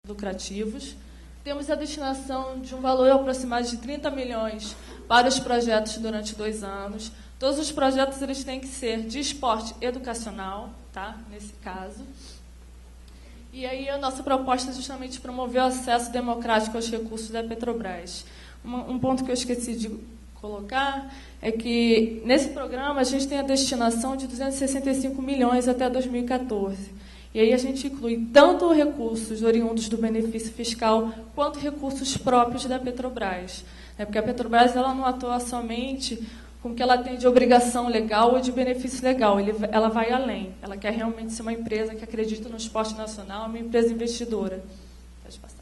lucrativos. Temos a destinação de um valor aproximado de 30 milhões para os projetos durante 2 anos. Todos os projetos eles têm que ser de esporte educacional, tá? Nesse caso. E aí a nossa proposta é justamente promover o acesso democrático aos recursos da Petrobras. Um ponto que eu esqueci de colocar é que, nesse programa, a gente tem a destinação de 265 milhões até 2014. E aí a gente inclui tanto recursos oriundos do benefício fiscal, quanto recursos próprios da Petrobras. Porque a Petrobras ela não atua somente com o que ela tem de obrigação legal ou de benefício legal. Ela vai além. Ela quer realmente ser uma empresa que acredita no esporte nacional, uma empresa investidora. Pode passar.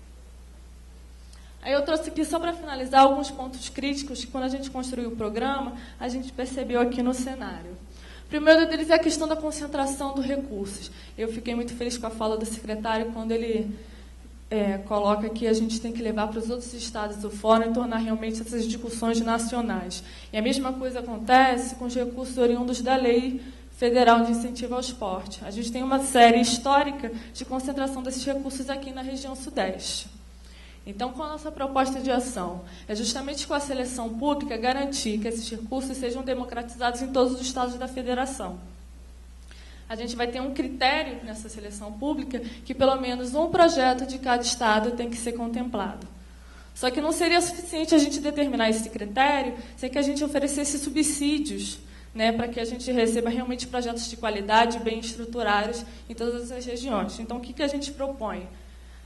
Aí eu trouxe aqui, só para finalizar, alguns pontos críticos que, quando a gente construiu o programa, a gente percebeu aqui no cenário. O primeiro deles é a questão da concentração dos recursos. Eu fiquei muito feliz com a fala do secretário quando ele coloca que a gente tem que levar para os outros estados do fórum e tornar realmente essas discussões nacionais. E a mesma coisa acontece com os recursos oriundos da Lei Federal de Incentivo ao Esporte. A gente tem uma série histórica de concentração desses recursos aqui na região Sudeste. Então, qual a nossa proposta de ação? É justamente com a seleção pública garantir que esses recursos sejam democratizados em todos os estados da federação. A gente vai ter um critério nessa seleção pública que pelo menos um projeto de cada estado tem que ser contemplado. Só que não seria suficiente a gente determinar esse critério sem que a gente oferecesse subsídios, né, para que a gente receba realmente projetos de qualidade bem estruturados em todas as regiões. Então, o que a gente propõe?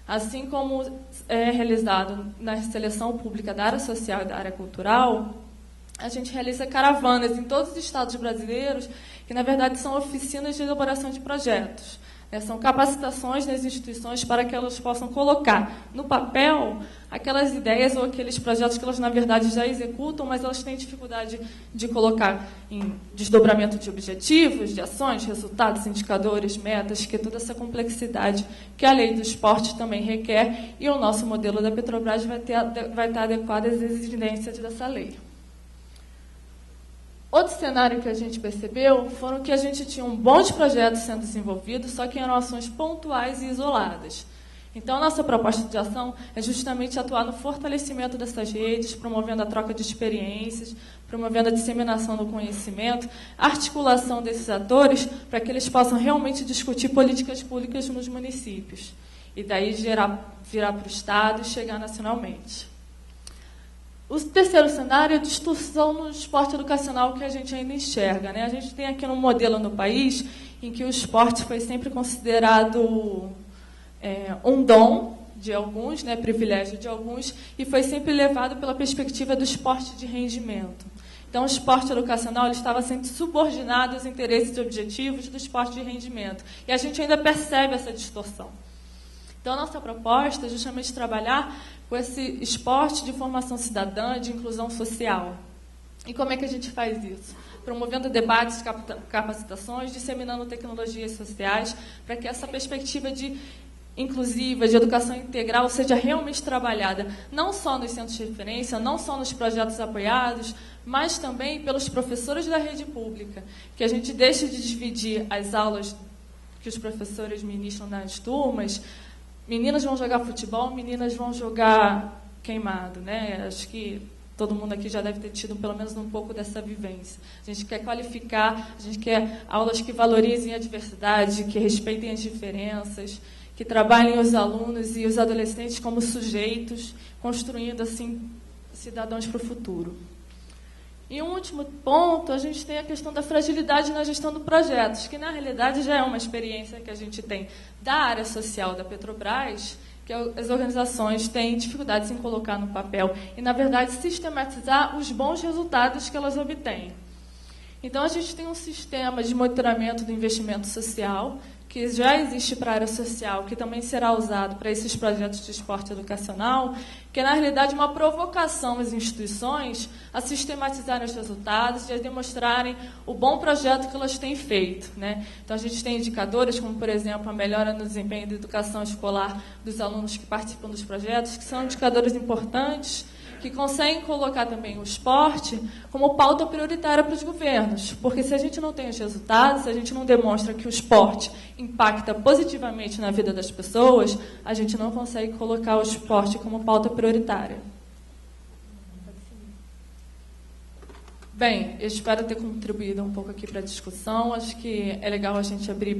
Assim como é realizado na seleção pública da área social e da área cultural, a gente realiza caravanas em todos os estados brasileiros, que, na verdade, são oficinas de elaboração de projetos. São capacitações nas instituições para que elas possam colocar no papel aquelas ideias ou aqueles projetos que elas, na verdade, já executam, mas elas têm dificuldade de colocar em desdobramento de objetivos, de ações, resultados, indicadores, metas, que é toda essa complexidade que a lei do esporte também requer, e o nosso modelo da Petrobras vai estar adequado às exigências dessa lei. Outro cenário que a gente percebeu foram que a gente tinha um monte de projetos sendo desenvolvidos, só que eram ações pontuais e isoladas. Então, a nossa proposta de ação é justamente atuar no fortalecimento dessas redes, promovendo a troca de experiências, promovendo a disseminação do conhecimento, a articulação desses atores para que eles possam realmente discutir políticas públicas nos municípios. E daí virar para o Estado e chegar nacionalmente. O terceiro cenário é a distorção no esporte educacional que a gente ainda enxerga, né? A gente tem aqui um modelo no país em que o esporte foi sempre considerado um dom de alguns, né, privilégio de alguns, e foi sempre levado pela perspectiva do esporte de rendimento. Então, o esporte educacional ele estava sempre subordinado aos interesses e objetivos do esporte de rendimento. E a gente ainda percebe essa distorção. Então, a nossa proposta é justamente trabalhar com esse esporte de formação cidadã, de inclusão social. E como é que a gente faz isso? Promovendo debates, capacitações, disseminando tecnologias sociais, para que essa perspectiva inclusiva, de educação integral, seja realmente trabalhada, não só nos centros de referência, não só nos projetos apoiados, mas também pelos professores da rede pública, que a gente deixe de dividir as aulas que os professores ministram nas turmas. Meninas vão jogar futebol, meninas vão jogar queimado, né? Acho que todo mundo aqui já deve ter tido pelo menos um pouco dessa vivência. A gente quer qualificar, a gente quer aulas que valorizem a diversidade, que respeitem as diferenças, que trabalhem os alunos e os adolescentes como sujeitos, construindo, assim, cidadãos para o futuro. E um último ponto, a gente tem a questão da fragilidade na gestão de projetos, que, na realidade, já é uma experiência que a gente tem da área social da Petrobras, que as organizações têm dificuldades em colocar no papel e, na verdade, sistematizar os bons resultados que elas obtêm. Então, a gente tem um sistema de monitoramento do investimento social, que já existe para a área social, que também será usado para esses projetos de esporte educacional, que é, na realidade, uma provocação às instituições a sistematizarem os resultados e a demonstrarem o bom projeto que elas têm feito, né? Então, a gente tem indicadores, como, por exemplo, a melhora no desempenho da educação escolar dos alunos que participam dos projetos, que são indicadores importantes que conseguem colocar também o esporte como pauta prioritária para os governos. Porque se a gente não tem os resultados, se a gente não demonstra que o esporte impacta positivamente na vida das pessoas, a gente não consegue colocar o esporte como pauta prioritária. Bem, eu espero ter contribuído um pouco aqui para a discussão. Acho que é legal a gente abrir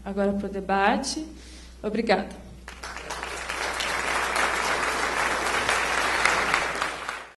agora para o debate. Obrigada.